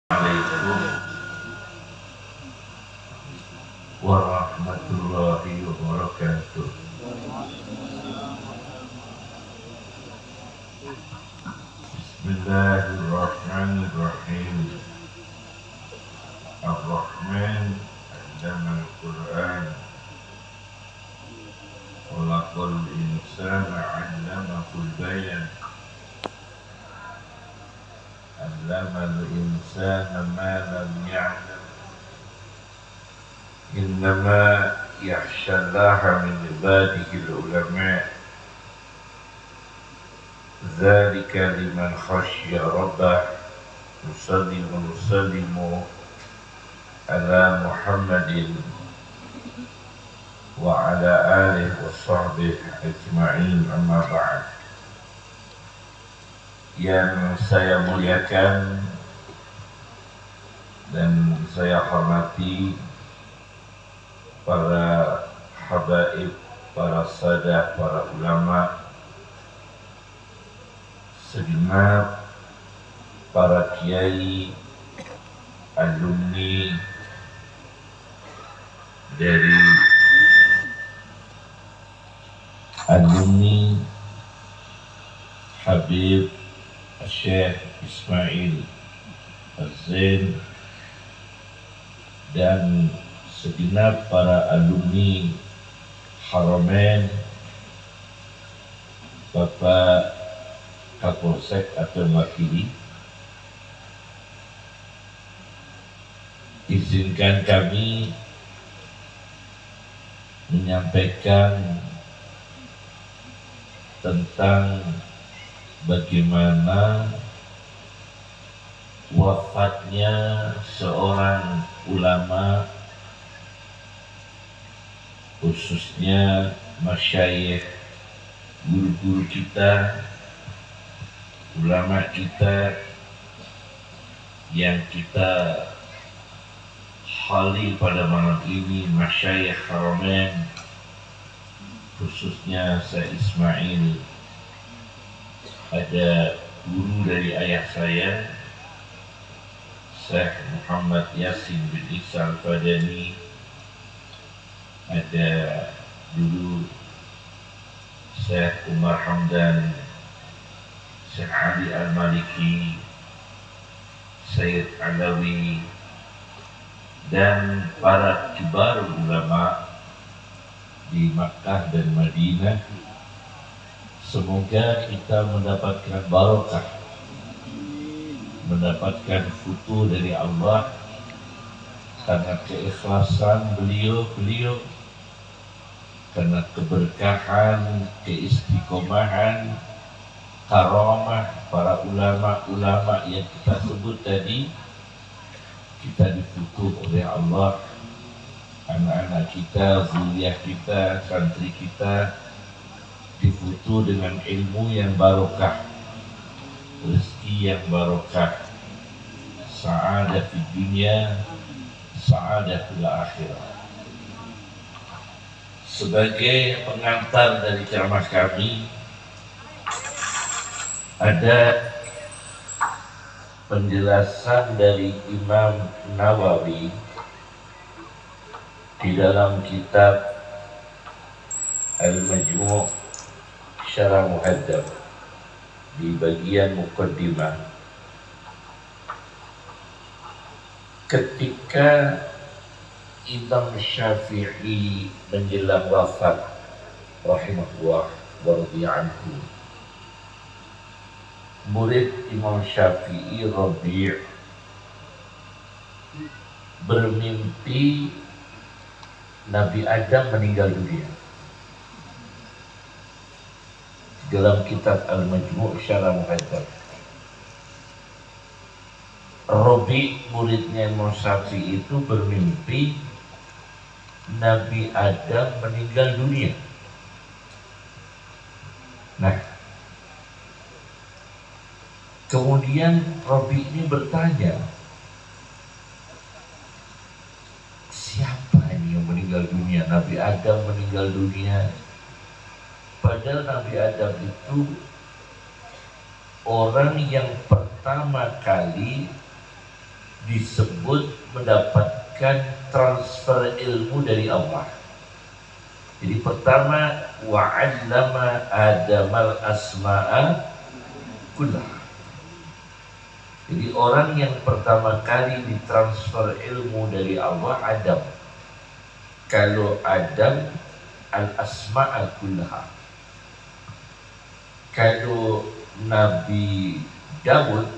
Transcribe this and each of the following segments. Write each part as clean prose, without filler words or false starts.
Assalamualaikum warahmatullahi wabarakatuh. Bismillahirrahmanirrahim. Ar-Rahman allama al-Quran. Khalaqal insana 'allamahul bayan. Allamal insana ma lam ya'lam. Innama yakhshallaha min ibadihil ulama. Dzalika liman khasyya rabbah. Nusalli wa nusallimu ala Muhammadin wa ala alihi wa sahbihi ajma'in, amma ba'd. Yang saya muliakan dan saya hormati para habaib, para sadah, para ulama, segenap para kiai, alumni dari Habib Syekh Ismail Az-Zain dan segenap para alumni Haramain, Bapak Kapolsek atau Wakili, izinkan kami menyampaikan tentang bagaimana wafatnya seorang ulama, khususnya masyayikh, guru-guru kita, ulama kita yang kita khali pada malam ini, masyayikh Haramain, khususnya Syekh Ismail. Ada guru dari ayah saya, Syekh Muhammad Yasin bin Isa Al-Fadani. Ada dulu Syekh Umar Hamdan, Syekh Ali Al-Maliki, Syed Alawi, dan para kibar ulama di Makkah dan Madinah. Semoga kita mendapatkan barokah, mendapatkan futuh dari Allah karena keikhlasan beliau, karena keberkahan, keistiqomahan, karamah para ulama-ulama yang kita sebut tadi. Kita difutuh oleh Allah, anak-anak kita, zuriyah kita, santri kita difutuh dengan ilmu yang barokah, rezeki yang barokah, sa'adah di dunia, sa'adah fil akhirah. Sebagai pengantar dari ceramah kami, ada penjelasan dari Imam Nawawi di dalam kitab Al-Majmu' Syarah Muhadzab di bagian muqaddimah, ketika Imam Syafi'i menjelang wafat rahimahullah wa radhiya anhu, murid Imam Syafi'i Rabi' bermimpi Nabi Adam meninggal dunia. Dalam kitab Al-Majmu' Syarah Muhadzab, Rabi' muridnya Imam Syafi'i itu bermimpi Nabi Adam meninggal dunia. Nah, kemudian Rabi' ini bertanya, siapa ini yang meninggal dunia? Nabi Adam meninggal dunia. Padahal Nabi Adam itu orang yang pertama kali disebut mendapatkan transfer ilmu dari Allah. Jadi pertama, wa'allama Adamal asma'a kullaha. Jadi orang yang pertama kali ditransfer ilmu dari Allah Adam. Kalau Adam al-asma'a kullaha. Kalau Nabi Dawud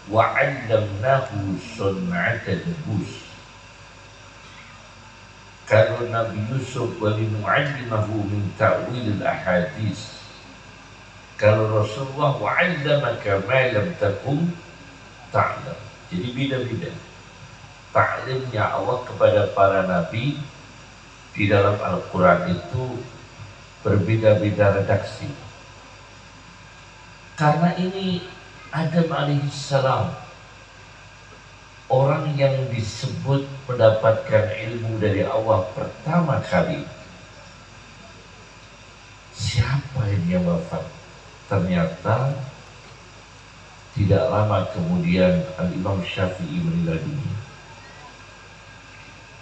wa'allamnahu sun'ata labus. Kalau Nabi Yusuf walinu'allimahu min ta'wil al-ahadis. Kalau Rasulullah wa'allamaka ma lam takum ta'lam. Jadi beda-beda ta'limnya Allah kepada para nabi di dalam Al-Quran itu berbeda-beda redaksi. Karena ini Adam alaihissalam, orang yang disebut mendapatkan ilmu dari Allah pertama kali. Siapa yang dia wafat? Ternyata tidak lama kemudian Al-Imam Syafi'i meninggal dunia.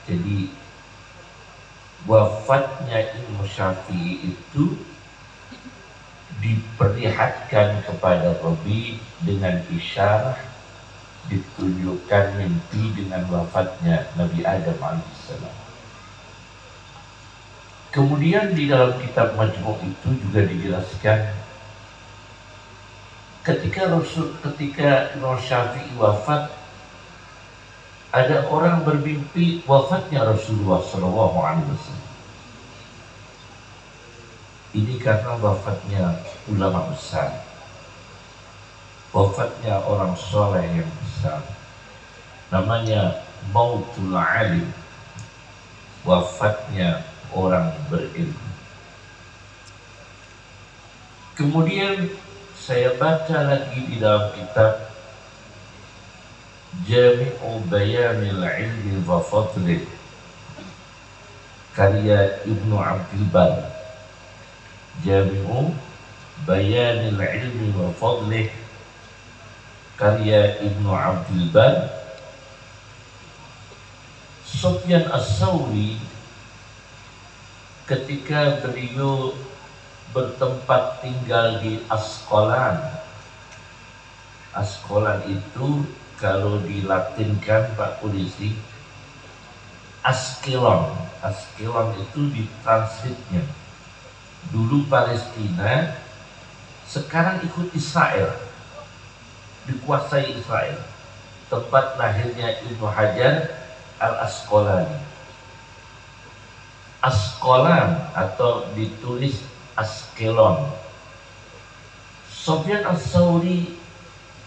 Jadi wafatnya Imam Syafi'i itu diperlihatkan kepada Rabi dengan isyarah, ditunjukkan mimpi dengan wafatnya Nabi Adam alaihissalam. Kemudian di dalam kitab Majmu' itu juga dijelaskan ketika Imam Syafi'i wafat, ada orang bermimpi wafatnya Rasulullah SAW. Ini karena wafatnya ulama besar, wafatnya orang soleh yang besar, namanya mautul alim, wafatnya orang berilmu. Kemudian saya baca lagi di dalam kitab Jami'u Bayanil Ilmi wa Fadlih karya Ibnu Abdul Bar. Jami'u Bayanil Ilmi wa Fadlih karya Ibnu Abdul Bar. Sufyan As-Sawri ketika beliau bertempat tinggal di Asqalan. Asqalan itu kalau dilatinkan Pak Polisi Askelon. Askelon itu ditranslitnya dulu Palestina, sekarang ikut Israel, dikuasai Israel. Tempat lahirnya Ibnu Hajar Al-Asqalani. Asqalan atau ditulis Askelon. Sufyan As-Sawri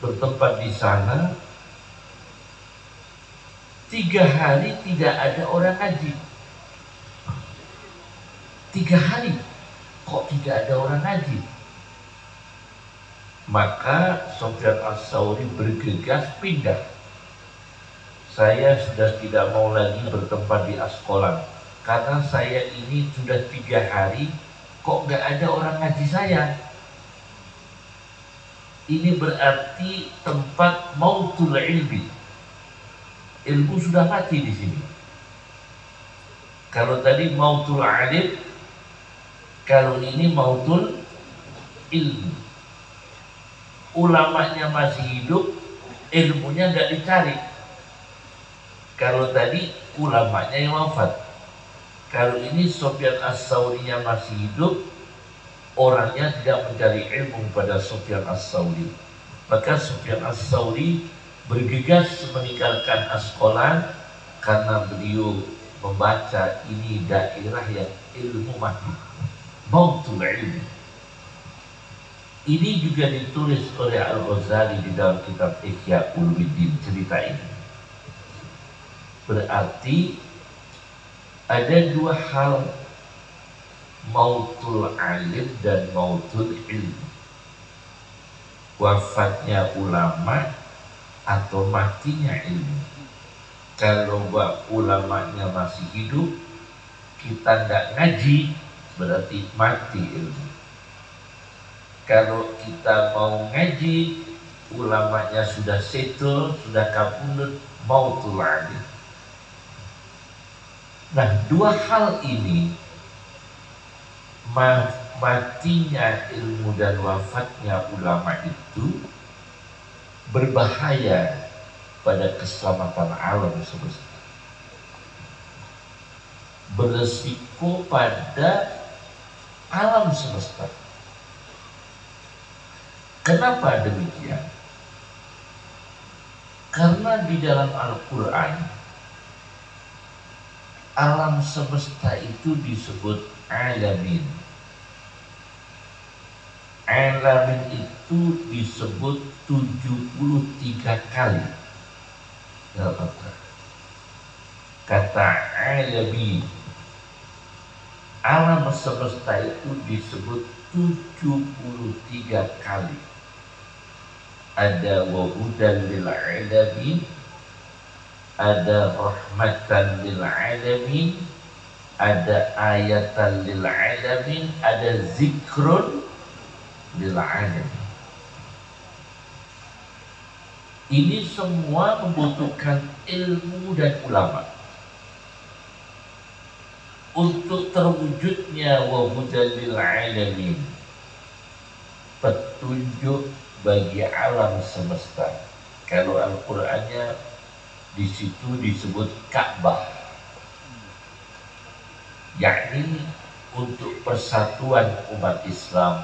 bertempat di sana. 3 hari tidak ada orang ngaji. 3 hari kok tidak ada orang ngaji? Maka Sufyan As-Sawri bergegas pindah. Saya sudah tidak mau lagi bertempat di Asqalan, karena saya ini sudah 3 hari kok nggak ada orang ngaji saya. Ini berarti tempat mautul ilmi. Ilmu sudah mati di sini. Kalau tadi mautul alim, kalau ini mautul ilmu. Ulamanya masih hidup, ilmunya nggak dicari. Kalau tadi ulamanya yang wafat. Kalau ini Sufyan As-Sawrinya masih hidup, orangnya tidak mencari ilmu pada Sufyan As-Sawri. Maka Sufyan As-Sawri bergegas meninggalkan Asqalan karena beliau membaca ini daerah yang ilmu mati, mautul ilmi. Ini juga ditulis oleh Al-Ghazali di dalam kitab Ihya Ulumuddin, cerita ini. Berarti ada 2 hal, mautul alim dan mautul ilmi. Wafatnya ulama atau matinya ilmu. Kalau ulamanya masih hidup, kita nggak ngaji, berarti mati ilmu. Kalau kita mau ngaji, ulamanya sudah settle, sudah kabundut, mautul alim. Nah, dua hal ini, matinya ilmu dan wafatnya ulama itu berbahaya pada keselamatan alam semesta, beresiko pada alam semesta. Kenapa demikian? Karena di dalam Al-Quran alam semesta itu disebut alamin. Alamin itu disebut 73 kali dalam Al-Quran. Kata alamin, alam semesta itu disebut 73 kali. Ada wahudan lil alamin, ada rahmatan lil alamin, ada ayatan lil alamin, ada zikrun lil alamin. Ini semua membutuhkan ilmu dan ulama untuk terwujudnya wahudan lil alamin, petunjuk bagi alam semesta. Kalau Al-Qur'annya di situ disebut Ka'bah, yakni untuk persatuan umat Islam,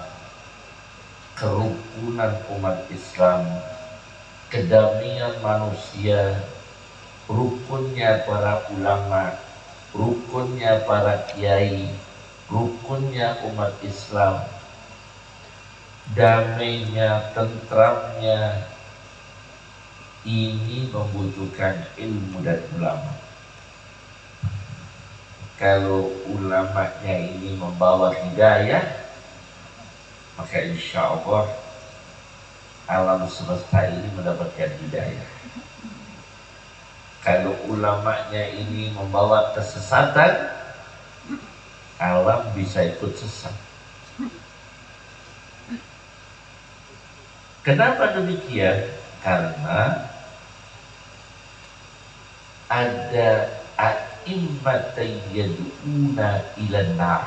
kerukunan umat Islam, kedamaian manusia, rukunnya para ulama, rukunnya para kiai, rukunnya umat Islam, damainya, tentramnya. Ini membutuhkan ilmu dan ulama. Kalau ulamanya ini membawa hidayah, maka insya Allah alam semesta ini mendapatkan hidayah. Kalau ulamanya ini membawa kesesatan, alam bisa ikut sesat. Kenapa demikian? Karena ada a'immatan yad'una ilan nar,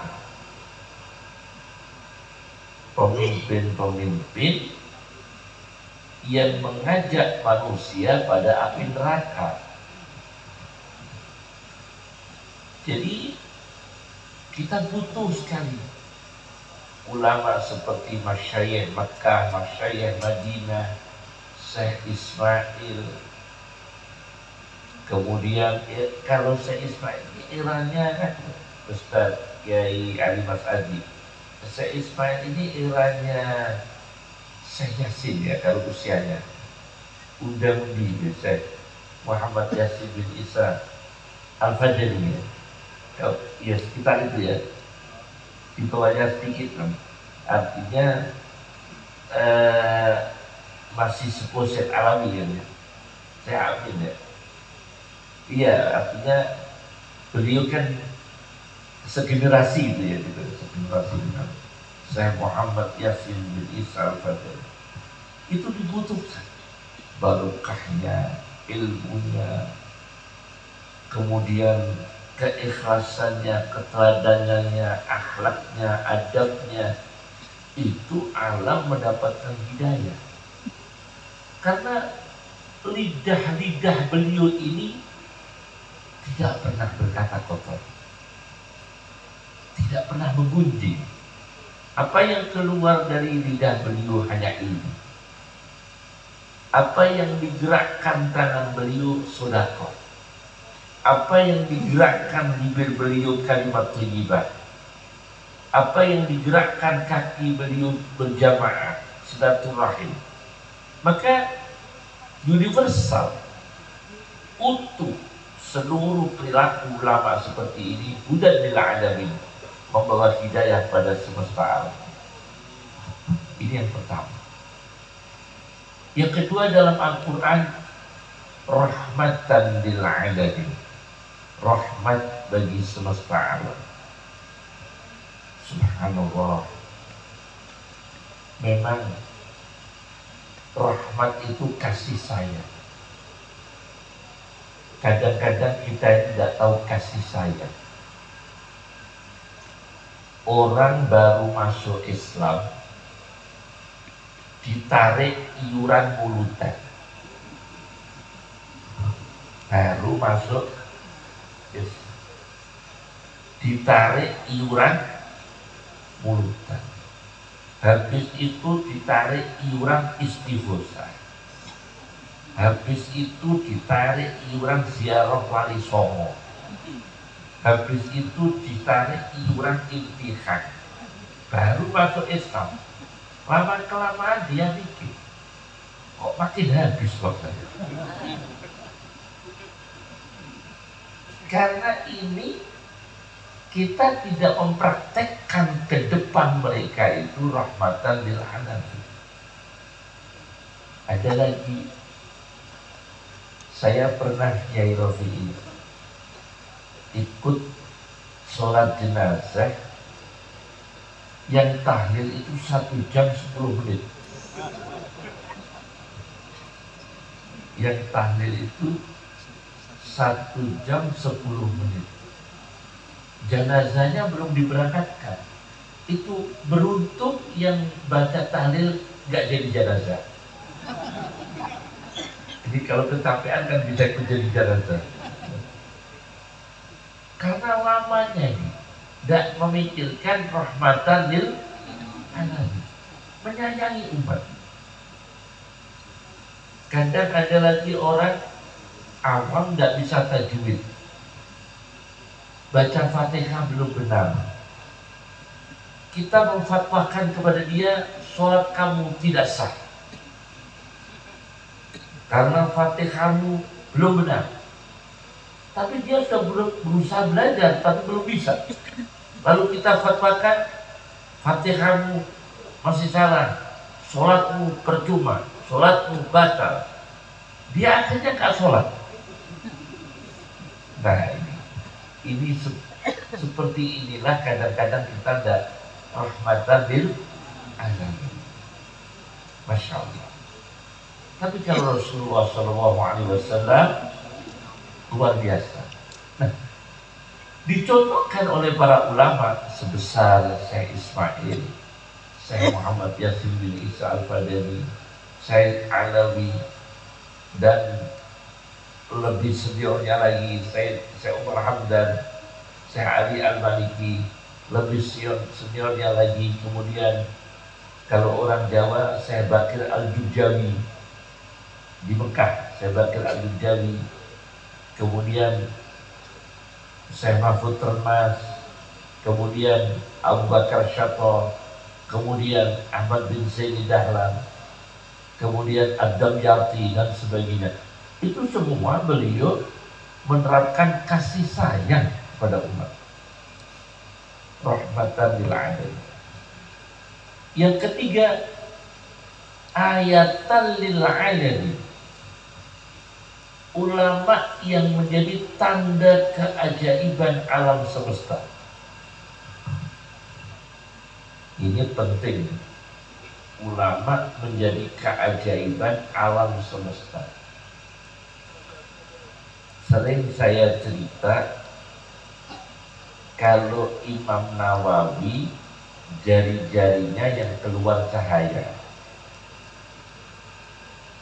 pemimpin-pemimpin yang mengajak manusia pada api neraka. Jadi kita butuh sekali ulama seperti Masyayikh Makkah, Masyayikh Madinah, Syekh Ismail. Kemudian kalau Syekh Ismail ini eranya kan Ustaz Kiai Ali Mas'adi. Syekh Ismail ini eranya Syekh Yasin ya kalau usianya. Undang-undang Syekh Muhammad Yasin bin Isa Al-Fajri ya. Kalau ya sekitar itu ya. Di bawahnya sedikit kan. Artinya masih sepuh Syekh Alawi ya. Saya amin ya. Iya, artinya beliau kan segenerasi itu ya gitu, segenerasi dengan Syekh Muhammad Yasin bin Isa Al-Fadl. Itu dibutuhkan barokahnya, ilmunya, kemudian keikhlasannya, keteladanannya, akhlaknya, adabnya. Itu alam mendapatkan hidayah. Karena lidah-lidah beliau ini tidak pernah berkata kotor, tidak pernah menggunjing. Apa yang keluar dari lidah beliau hanya ilmu. Apa yang digerakkan tangan beliau sedekah. Apa yang digerakkan bibir beliau kalimat thayyibah. Apa yang digerakkan kaki beliau berjamaah silaturahim. Maka universal, utuh seluruh perilaku ulama seperti ini hudan lil alamin, membawa hidayah pada semesta alam. Ini yang pertama. Yang kedua, dalam Al-Quran rahmatan lil alamin, rahmat bagi semesta alam. Subhanallah. Memang rahmat itu kasih sayang. Kadang-kadang kita tidak tahu kasih sayang. Orang baru masuk Islam ditarik iuran mulutan. Baru masuk Islam ditarik iuran mulutan. Habis itu ditarik iuran istighosah. Habis itu ditarik iuran ziarah wali songo. Habis itu ditarik iuran intihak. Baru masuk Islam. Lama-kelamaan dia mikir, kok makin habis kok saya. Karena ini kita tidak mempraktekkan ke depan mereka itu rahmatan lil alamin. Ada lagi, saya pernah Kiai Rafi'i ikut sholat jenazah yang tahlil itu 1 jam 10 menit. Yang tahlil itu 1 jam 10 menit. Jenazahnya belum diberangkatkan. Itu beruntung yang baca tahlil gak jadi jenazah. Jadi kalau kecapean kan bisa ikut jadi jenazah. Karena lamanya ini tidak memikirkan rahmatan lil alamin, menyayangi umat. Kadang ada lagi orang awam nggak bisa tajwid, baca Fatihah belum benar. Kita memfatwakan kepada dia, sholat kamu tidak sah karena Fatihahmu belum benar. Tapi dia sudah berusaha belajar, tapi belum bisa. Lalu kita fatwakan, Fatihahmu masih salah, sholatmu percuma, sholatmu batal. Dia akhirnya gak sholat. Nah ini seperti inilah kadang-kadang kita tidak rahmatan lil alamin. Masya Allah. Tapi kalau Rasulullah SAW luar biasa. Nah, dicontohkan oleh para ulama sebesar Syekh Ismail, Syekh Muhammad Yasin bin Isa Al-Fadani, Syekh Alawi, dan lebih seniornya lagi Syekh Umar Hamdan, Syekh Ali Al-Maliki, lebih seniornya lagi. Kemudian kalau orang Jawa, Syekh Bakir Al-Jujawi di Mekah, Syekh Bakir Al-Jujawi. Kemudian Syekh Mahfud Termas, kemudian Abu Bakar Syato, kemudian Ahmad bin Zaini Dahlan, kemudian Adam Yarti dan sebagainya. Itu semua beliau menerapkan kasih sayang pada umat. Rahmatan lil alamin. Yang ketiga, ayatan lil alamin. Ulama yang menjadi tanda keajaiban alam semesta. Ini penting. Ulama menjadi keajaiban alam semesta. Sering saya cerita, kalau Imam Nawawi jari-jarinya yang keluar cahaya.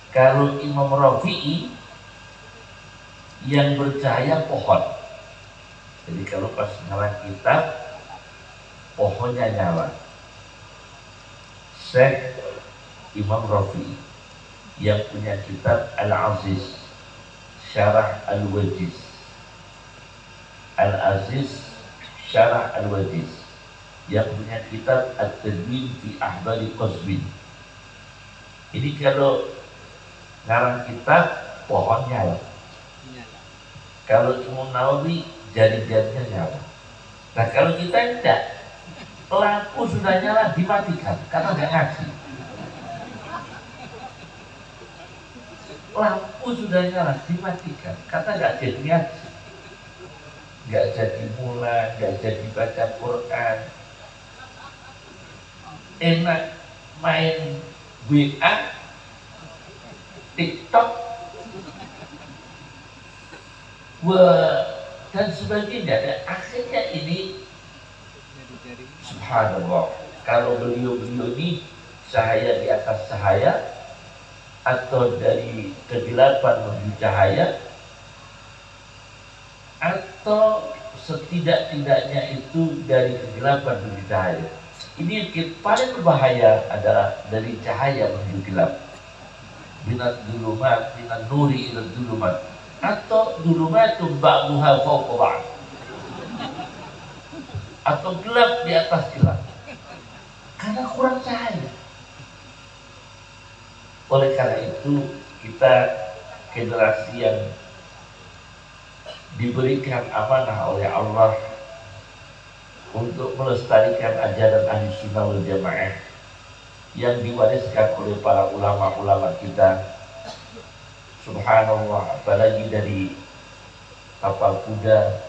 Kalau Imam Rafi'i yang bercahaya pohon. Jadi kalau pas nyala kitab, pohonnya nyala. Syekh Imam Rafi'i yang punya kitab Al-Aziz Syarah Al-Wajiz, Al-Aziz Syarah Al-Wajiz, yang punya kitab At-Tadwin fi Ahbari Qazwin. Ini kalau ngarang kitab, pohon nyala. Kalau Imam Nawawi jari-jarinya nyala. Nah kalau kita tidak, lampu sudah nyala dimatikan karena nggak ngaji. Lampu sudah nyala dimatikan karena nggak jadi ngaji, nggak jadi mulai, nggak jadi baca Quran. Enak main WA, TikTok, wah, dan sebagainya. Dan akhirnya ini, subhanallah, kalau beliau-beliau ini cahaya di atas cahaya, atau dari kegelapan menuju cahaya, atau setidak-tidaknya itu dari kegelapan menuju cahaya. Ini yang paling berbahaya adalah dari cahaya menuju gelap. Minat dulumat, minat nuri ila dulumat, atau dulumatum ba'duha fawqa ba'd, atau gelap di atas gelap, karena kurang cahaya. Oleh karena itu, kita generasi yang diberikan amanah oleh Allah untuk melestarikan ajaran Ahli Sunnah wal Jamaah yang diwariskan oleh para ulama-ulama kita. Subhanallah, apalagi dari kapal kuda,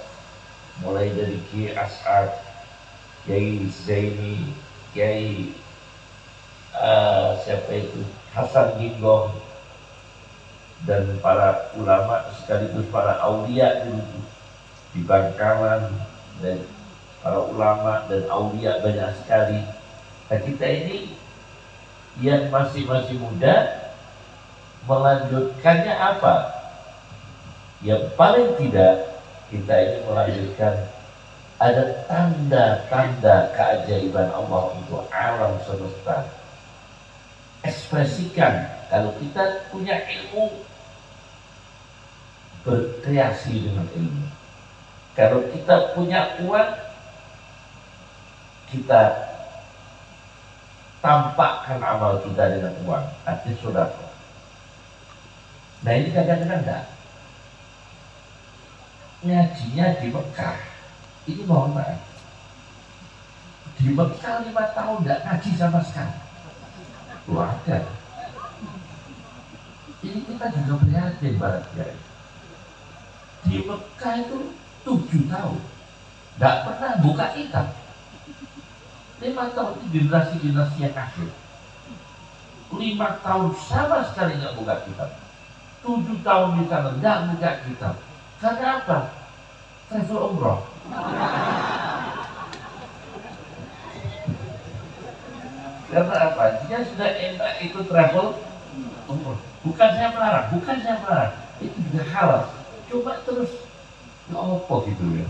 mulai dari Kiai As'ad, Kiai Zaini, Kiai siapa itu, Hasan Ginggong, dan para ulama sekaligus para aulia dulu di Bangkalan, dan para ulama dan aulia banyak sekali. Nah, kita ini yang masih muda melanjutkannya apa? Yang paling tidak kita ini melanjutkan ada tanda-tanda keajaiban Allah untuk alam semesta. Ekspresikan. Kalau kita punya ilmu, berkreasi dengan ilmu. Kalau kita punya uang, kita tampakkan amal kita dengan uang, artinya sedekah. Nah, ini kadang-kadang enggak. Ngajinya di Mekah, ini mohon maaf, di Mekah 5 tahun enggak ngaji sama sekali. Ada. Ini kita juga prihatin baratnya. Di Mekah itu 7 tahun enggak pernah buka kitab. 5 tahun itu generasi yang akhir. 5 tahun sama sekali nggak buka kitab. 7 tahun di sana nggak buka kitab. Karena apa? Travel umroh. Karena apa? Dia sudah enak itu travel umroh. Bukan saya melarang, itu juga halal. Coba terus ngopo gitu ya.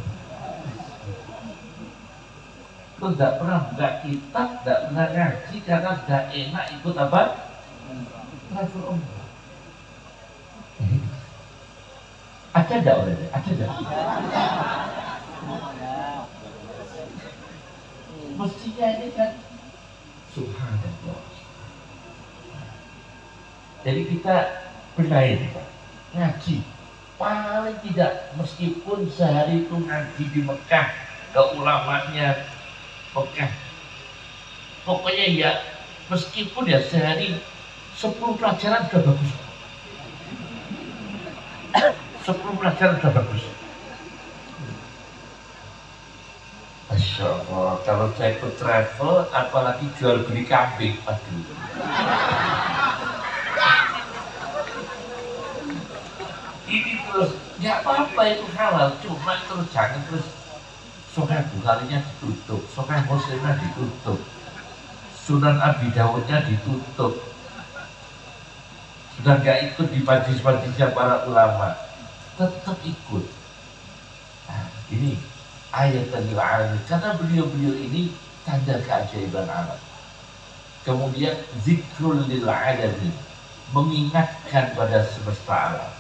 Terus tidak pernah buka kitab, tidak pernah ngaji karena sudah enak ikut apa? Travel umroh. Ada enggak orangnya? Ada enggak? Mestinya ini kan subhanallah. Jadi kita benahi, ngaji. Paling tidak, meskipun sehari itu ngaji di Mekah, ke ulamanya Mekah. Pokoknya ya, meskipun ya sehari 10 pelajaran sudah bagus. 10 pelajaran sudah bagus. Masya Allah, kalau saya ikut travel, apalagi jual beli kambing, aduh. Ini terus, nggak apa-apa itu halal, cuma terus jangan terus Sahih Bukharinya ditutup, Sahih Muslimnya ditutup, Sunan Abi Dawudnya ditutup, sudah nggak ikut di majlis-majlisnya para ulama, tetap ikut. Nah, ini ayat lil alamin, karena beliau-beliau ini tanda keajaiban alam. Kemudian zikrul lil alamin, mengingatkan pada semesta alam.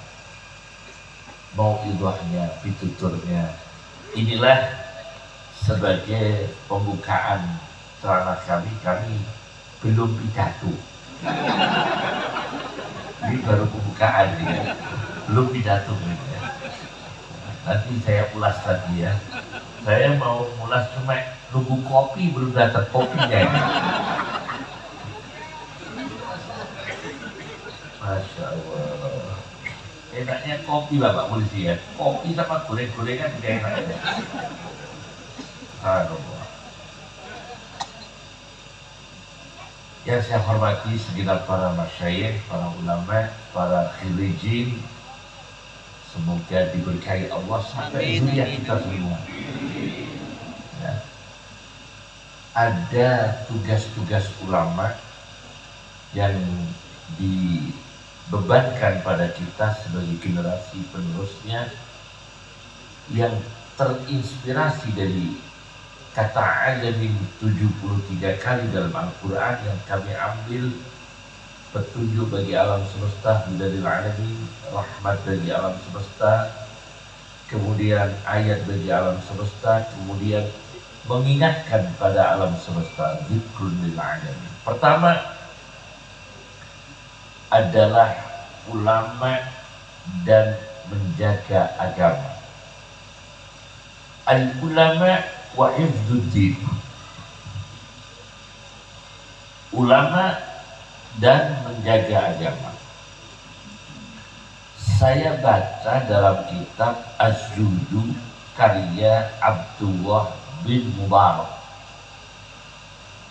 Mau idahnya, pituturnya. Inilah sebagai pembukaan ceramah kami belum pidato. Ini baru pembukaan ya, belum pidato ya. Nanti saya ulas lagi ya. Saya mau ulas cuma nunggu kopi, belum datang kopinya ya. Masya Allah. Enaknya kopi lah Pak Polisi ya. Kopi sama goreng-gorengan juga enak ya. Aduh. Yang saya hormati segenap para masyayikh, para ulama, para khirijin, semoga diberkahi Allah sampai zuriat kita semua. Ya. Ada tugas-tugas ulama yang dibebankan pada kita sebagai generasi penerusnya yang terinspirasi dari kata alamin 73 kali dalam Al-Quran yang kami ambil petunjuk bagi alam semesta, hudadil alamin, rahmat bagi alam semesta, kemudian ayat bagi alam semesta, kemudian mengingatkan pada alam semesta, zikrun lil alamin. Pertama adalah ulama dan menjaga agama. Al-ulama wa hifdzuddin. Ulama dan menjaga agama. Saya baca dalam kitab Az-Zuhdu karya Abdullah bin Mubarak.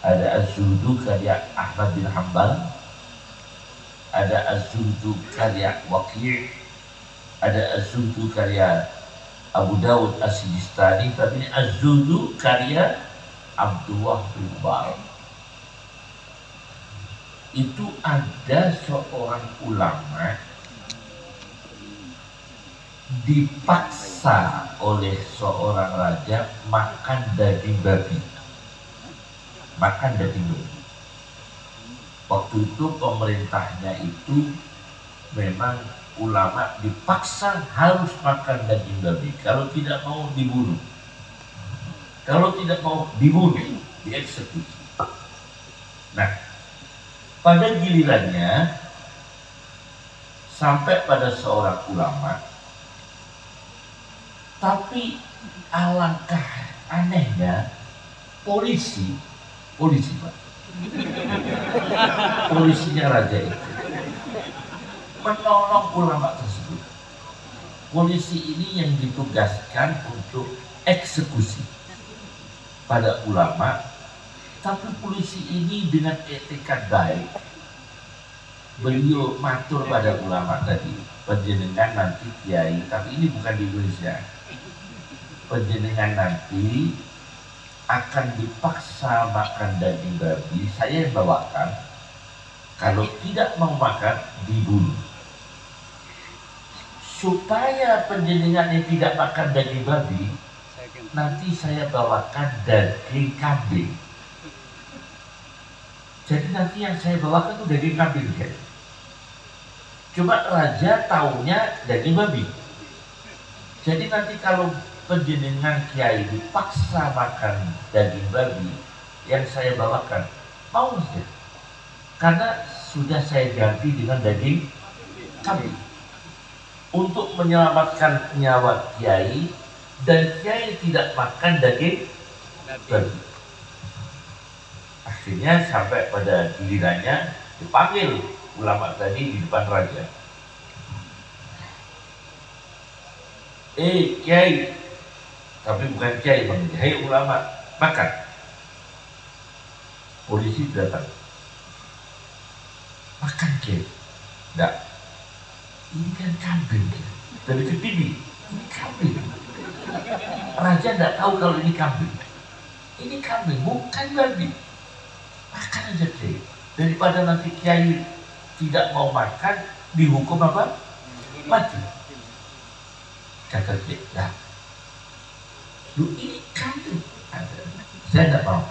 Ada Az-Zuhdu karya Ahmad bin Hanbal, ada Az-Zuhdu karya Waqi', ada Az-Zuhdu karya Abu Dawud As-Sijistani, tapi ini Az-Zuhdu karya Abdullah bin Mubarak. Itu ada seorang ulama dipaksa oleh seorang raja makan daging babi. Makan daging babi. Waktu itu pemerintahnya itu memang ulama dipaksa harus makan daging babi. Kalau tidak mau dibunuh. Kalau tidak mau dibunuh, dieksekusi. Nah, pada gilirannya sampai pada seorang ulama, tapi alangkah anehnya polisi Pak, polisinya raja itu menolong ulama tersebut. Polisi ini yang ditugaskan untuk eksekusi pada ulama, tapi polisi ini dengan etikat baik, beliau matur pada ulama tadi, penjenengan nanti kiai, tapi ini bukan di Indonesia, penjenengan nanti akan dipaksa makan daging babi, saya yang bawakan, kalau tidak mau makan dibunuh. Supaya penjenengan yang tidak makan daging babi, nanti saya bawakan daging kambing. Jadi nanti yang saya bawakan itu daging kambing, guys. Cuma raja taunya daging babi. Jadi nanti kalau penjenengan kiai dipaksa makan daging babi, yang saya bawakan mau saja, karena sudah saya ganti dengan daging kambing untuk menyelamatkan nyawa kiai, dan kiai tidak makan daging babi. Akhirnya sampai pada gilirannya dipanggil ulama tadi di depan raja. Kiai, tapi bukan kiai bang, hei ulama, makan. Polisi datang, makan kiai. Tidak, ini kan kambing, dari kediri, ini kambing. Raja tidak tahu kalau ini kambing. Ini kambing, bukan babi. Makan aja kiai. Daripada nanti kiai tidak mau makan, dihukum apa? Mati. Kata kiai, nah, lu ini kambing. Saya tidak mau.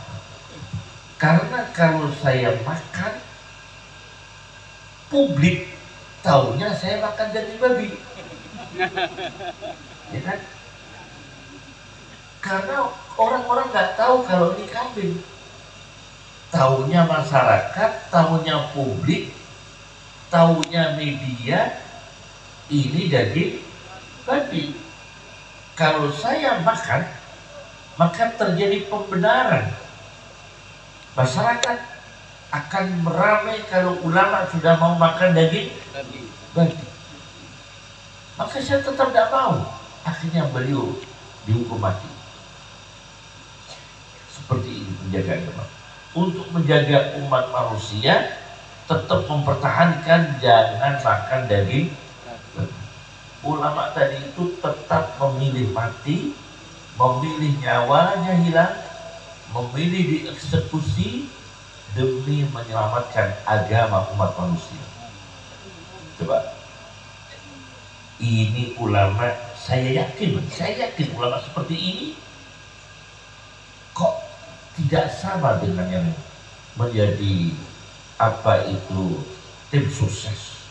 Karena kalau saya makan, publik taunya saya makan daging babi. Ya kan? Karena orang-orang nggak tahu kalau ini kambing. Taunya masyarakat, taunya publik, taunya media, ini daging babi. Kalau saya makan, maka terjadi pembenaran. Masyarakat akan meramai kalau ulama sudah mau makan daging babi. Maka saya tetap tidak mau. Akhirnya beliau dihukum mati. Seperti ini penjaga agama. untuk menjaga umat manusia tetap mempertahankan jangan makan daging. Ulama tadi itu tetap memilih mati, memilih nyawanya hilang, memilih dieksekusi demi menyelamatkan agama umat manusia. Coba, ini ulama, saya yakin ulama seperti ini kok tidak sama dengan yang menjadi apa itu tim sukses.